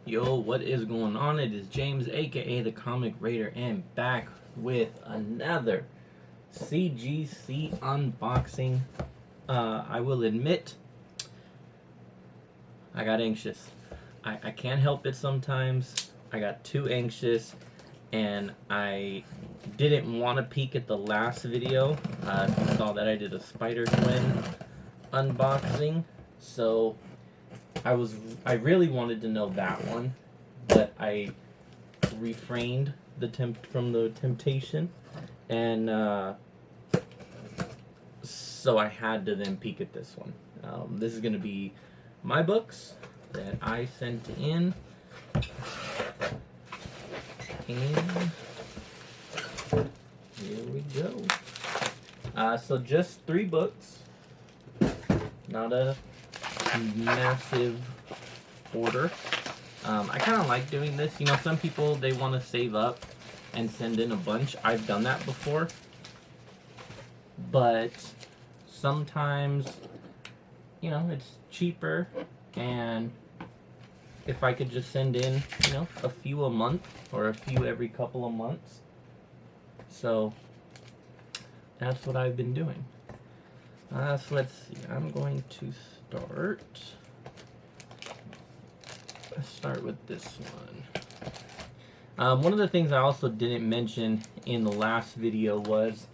Yo, what is going on? It is James, aka the Comic Raider, and back with another CGC unboxing. I will admit, I got anxious. I can't help it sometimes. I got too anxious, and I didn't want to peek at the last video. If you saw that, I did a Spider-Gwen unboxing, so I really wanted to know that one, but I refrained from the temptation, and so I had to then peek at this one. This is going to be my books that I sent in, and here we go. So just 3 books, not a massive order. I kind of like doing this. You know, some people, they want to save up and send in a bunch. I've done that before, but sometimes, you know, it's cheaper, and if I could just send in, you know, a few a month or a few every couple of months. So that's what I've been doing. So let's see. I'm going to start with this one. One of the things I also didn't mention in the last video was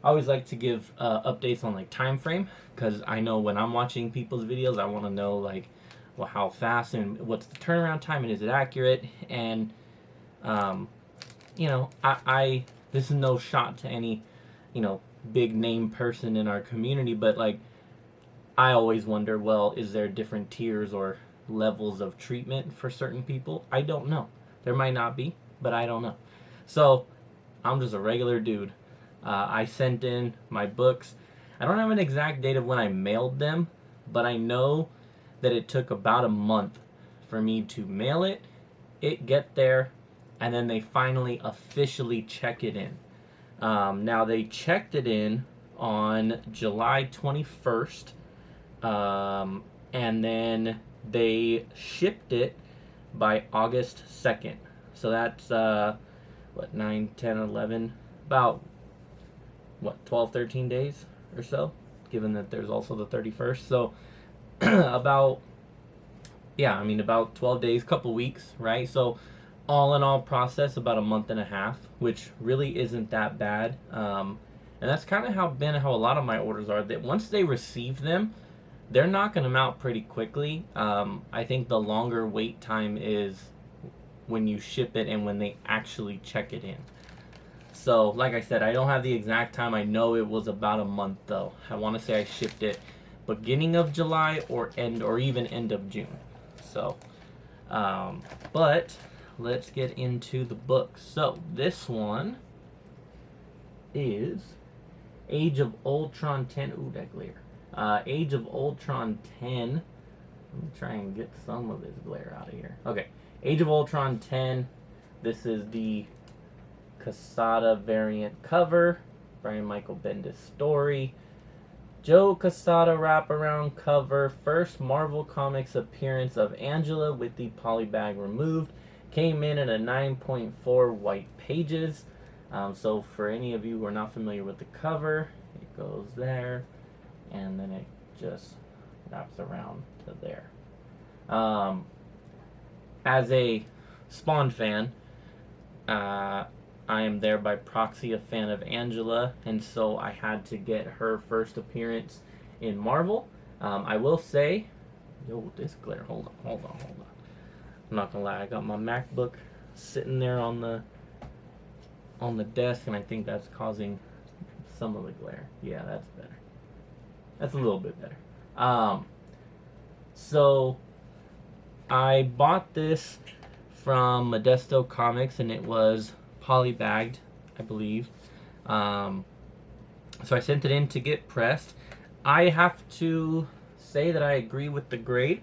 I always like to give updates on like time frame, because I know when I'm watching people's videos, I want to know like, well, how fast and what's the turnaround time and is it accurate. And you know, I this is no shot to any, you know, big name person in our community, but like, I always wonder, well, is there different tiers or levels of treatment for certain people? I don't know. There might not be, but I don't know. So I'm just a regular dude. I sent in my books. I don't have an exact date of when I mailed them, but I know that it took about a month for me to mail it get there, and then they finally officially check it in. Now they checked it in on July 21st, and then they shipped it by August 2nd. So that's, 9, 10, 11, about, 12, 13 days or so, given that there's also the 31st. So, about 12 days, couple weeks, right? So, all in all process, about a month and a half, which really isn't that bad. And that's kind of how a lot of my orders are, that once they receive them, they're knocking them out pretty quickly. I think the longer wait time is when you ship it and when they actually check it in. So, like I said, I don't have the exact time. I know it was about a month, though. I want to say I shipped it beginning of July or even end of June. So, but let's get into the book. So, this one is Age of Ultron 10. Ooh, that glare. Age of Ultron 10. Let me try and get some of this glare out of here. Okay, Age of Ultron 10. This is the Quesada variant cover. Brian Michael Bendis story. Joe Quesada wraparound cover. First Marvel Comics appearance of Angela with the polybag removed. Came in at a 9.4 white pages. So for any of you who are not familiar with the cover, it goes there, and then it just wraps around to there. As a Spawn fan, I am there by proxy a fan of Angela, and so I had to get her first appearance in Marvel. I will say, yo, this glare, hold on. I'm not gonna lie, I got my MacBook sitting there on the desk, and I think that's causing some of the glare. Yeah, that's better. That's a little bit better. So I bought this from Modesto Comics, and it was polybagged, I believe. So I sent it in to get pressed. I have to say that I agree with the grade.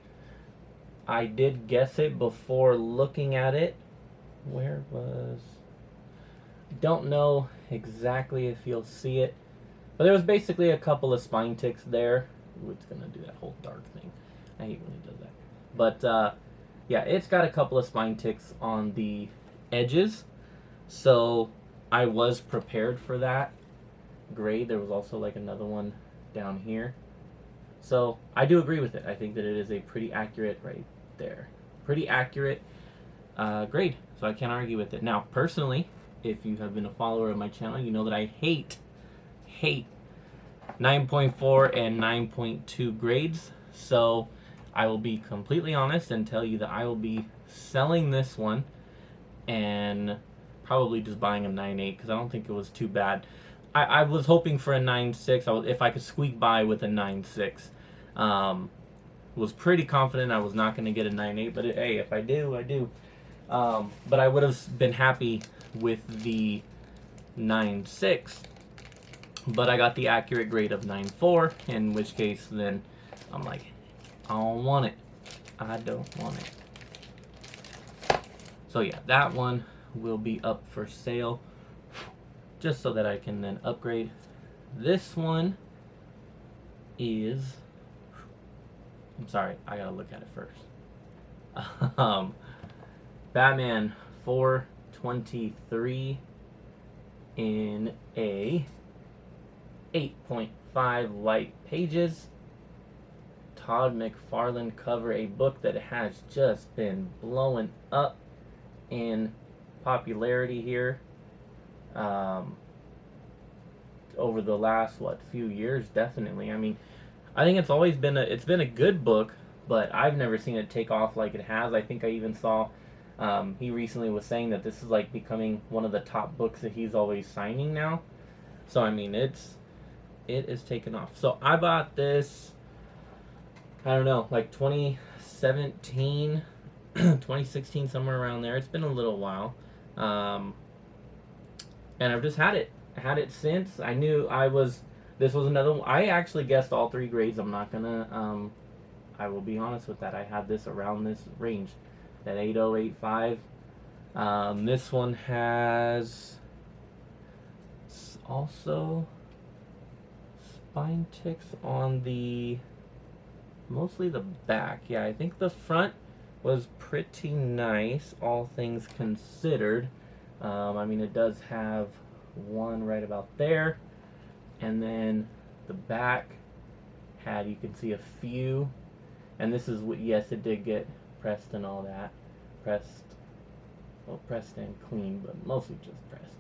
I did guess it before looking at it. Don't know exactly if you'll see it, but there was basically a couple of spine ticks there. Ooh, it's gonna do that whole dark thing. I hate when it does that. But yeah, it's got a couple of spine ticks on the edges, so I was prepared for that grade. There was also like another one down here, so I do agree with it. I think that it is a pretty accurate right there, pretty accurate grade, so I can't argue with it. Now, personally, if you have been a follower of my channel, you know that I hate 9.4 and 9.2 grades, so I will be completely honest and tell you that I will be selling this one and probably just buying a 9.8 because I don't think it was too bad. I was hoping for a 9.6 if I could squeak by with a 9.6. Was pretty confident I was not going to get a 9.8, but hey, if I do, I do. But I would have been happy with the 9.6, but I got the accurate grade of 9.4, in which case then I'm like, I don't want it. I don't want it. So yeah, that one will be up for sale just so that I can then upgrade. This one is, I'm sorry, I gotta look at it first. Batman 423 in a 8.5 white pages. Todd McFarlane cover, a book that has just been blowing up in popularity here over the last few years. Definitely. I mean, I think it's always been a good book, but I've never seen it take off like it has. I think I even saw he recently was saying that this is like becoming one of the top books that he's always signing now. So I mean, it is taken off. So I bought this, I don't know, like 2017, 2016, somewhere around there. It's been a little while. And I've just had it. I had it since. I knew this was another one. I actually guessed all 3 grades. I'm not gonna, I will be honest with that. I had this around this range, that 8.0, 8.5. This one has also spine ticks on mostly the back. Yeah, I think the front was pretty nice, all things considered. I mean, it does have one right about there, and then the back had, you can see a few, and this is what, yes, it did get pressed and all that, pressed and cleaned, but mostly just pressed.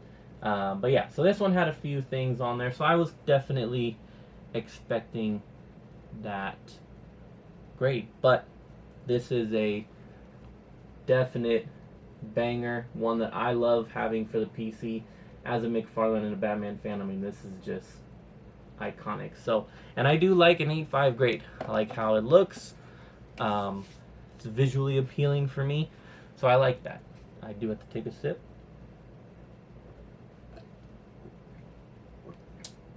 But yeah, so this one had a few things on there, so I was definitely expecting that grade, but this is a definite banger, one that I love having for the PC. As a McFarlane and a Batman fan, I mean, this is just iconic. So, and I do like an 8.5 grade. I like how it looks. It's visually appealing for me, so I like that. I do have to take a sip.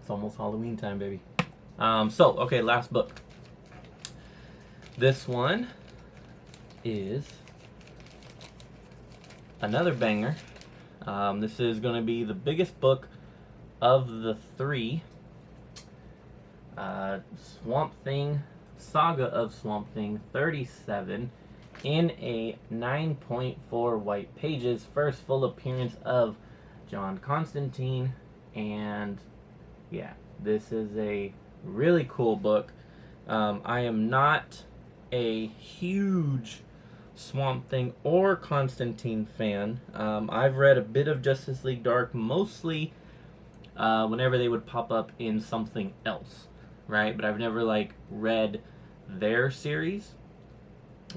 It's almost Halloween time, baby. So, okay, last book. This one is another banger. This is going to be the biggest book of the 3. Swamp Thing, Saga of Swamp Thing 37 in a 9.4 white pages. First full appearance of John Constantine, and yeah, this is a really cool book. I am not a huge Swamp Thing or Constantine fan. I've read a bit of Justice League Dark, mostly whenever they would pop up in something else, right? But I've never like read their series.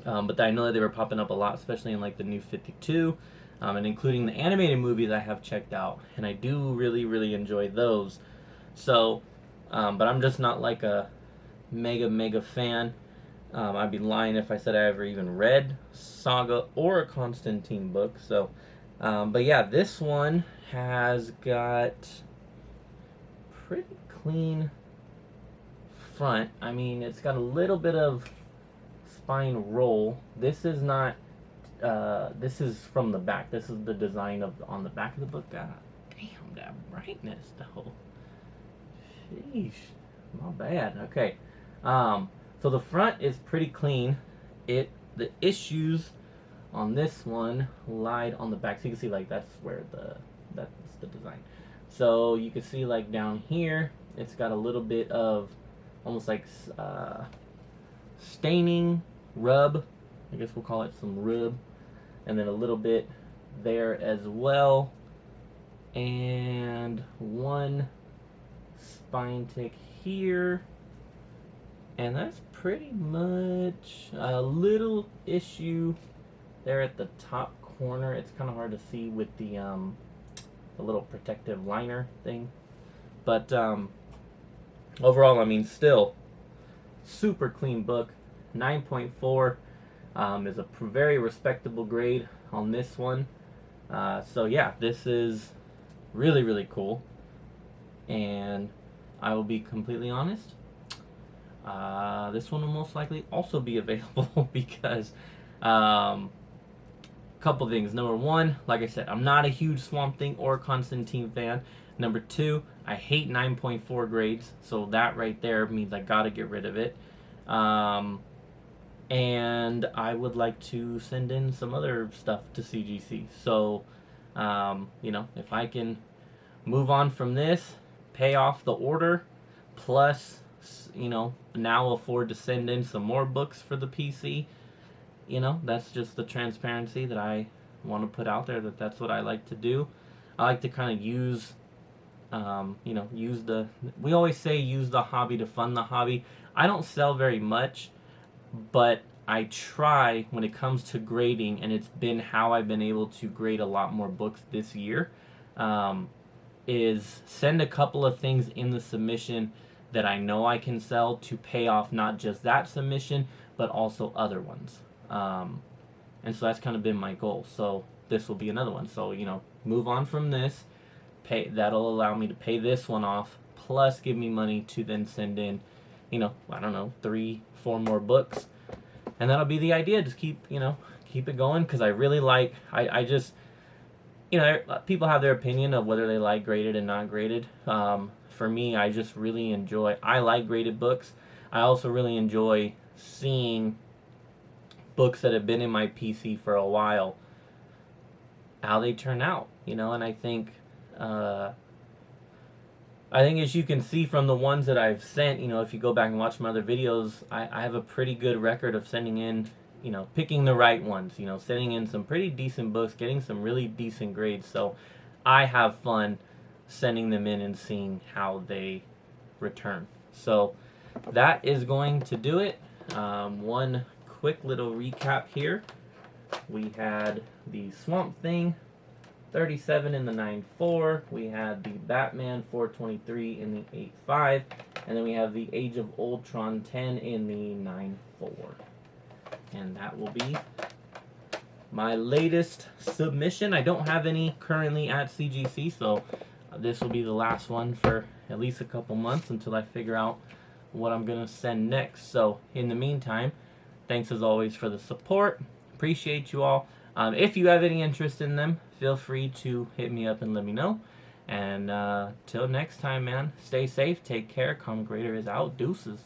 But I know that they were popping up a lot, especially in like the New 52, and including the animated movies I have checked out, and I do really enjoy those. So, but I'm just not like a mega fan. I'd be lying if I said I ever even read Saga or a Constantine book. So, but yeah, this one has got pretty clean front. I mean, it's got a little bit of spine roll. This is not, this is from the back. This is the design of on the back of the book. God damn, that brightness though. Sheesh, not bad. Okay. So the front is pretty clean. The issues on this one lied on the back, so you can see like that's the design. So you can see like down here, it's got a little bit of almost like staining, rub. I guess we'll call it some rub, and then a little bit there as well, and one spine tick here, and that's pretty much a little issue there at the top corner. It's kind of hard to see with the little protective liner thing, but overall, I mean, still super clean book. 9.4 is a very respectable grade on this one. So yeah, this is really, really cool, and I will be completely honest, this one will most likely also be available because couple things. Number one, like I said, I'm not a huge Swamp Thing or Constantine fan. Number two, I hate 9.4 grades, so that right there means I gotta get rid of it. And I would like to send in some other stuff to CGC. So, you know, if I can move on from this, pay off the order, plus, you know, now afford to send in some more books for the PC, you know, that's just the transparency that I want to put out there, that's what I like to do. I like to kind of use, you know, we always say use the hobby to fund the hobby. I don't sell very much, but I try when it comes to grading, and it's been how I've been able to grade a lot more books this year, is send a couple of things in the submission that I know I can sell to pay off not just that submission, but also other ones. And so that's kind of been my goal. So this will be another one. So, you know, move on from this, that'll allow me to pay this one off, plus give me money to then send in, you know, I don't know, 3-4 more books. And that'll be the idea. Just keep it going, because I really like, I just, you know, people have their opinion of whether they like graded and not graded. For me, I just really I like graded books. I also really enjoy seeing books that have been in my PC for a while, how they turn out, you know. And I think as you can see from the ones that I've sent, you know, if you go back and watch my other videos, I have a pretty good record of sending in, you know, picking the right ones, you know, sending in some pretty decent books, getting some really decent grades. So I have fun sending them in and seeing how they return. So that is going to do it. One quick little recap here. We had the Swamp Thing 37 in the 9.4. We had the Batman 423 in the 8.5. And then we have the Age of Ultron 10 in the 9.4. And that will be my latest submission. I don't have any currently at CGC, so this will be the last one for at least a couple months until I figure out what I'm going to send next. So in the meantime, thanks as always for the support. Appreciate you all. If you have any interest in them, feel free to hit me up and let me know. And till next time, man, stay safe, take care. Common Grader is out. Deuces.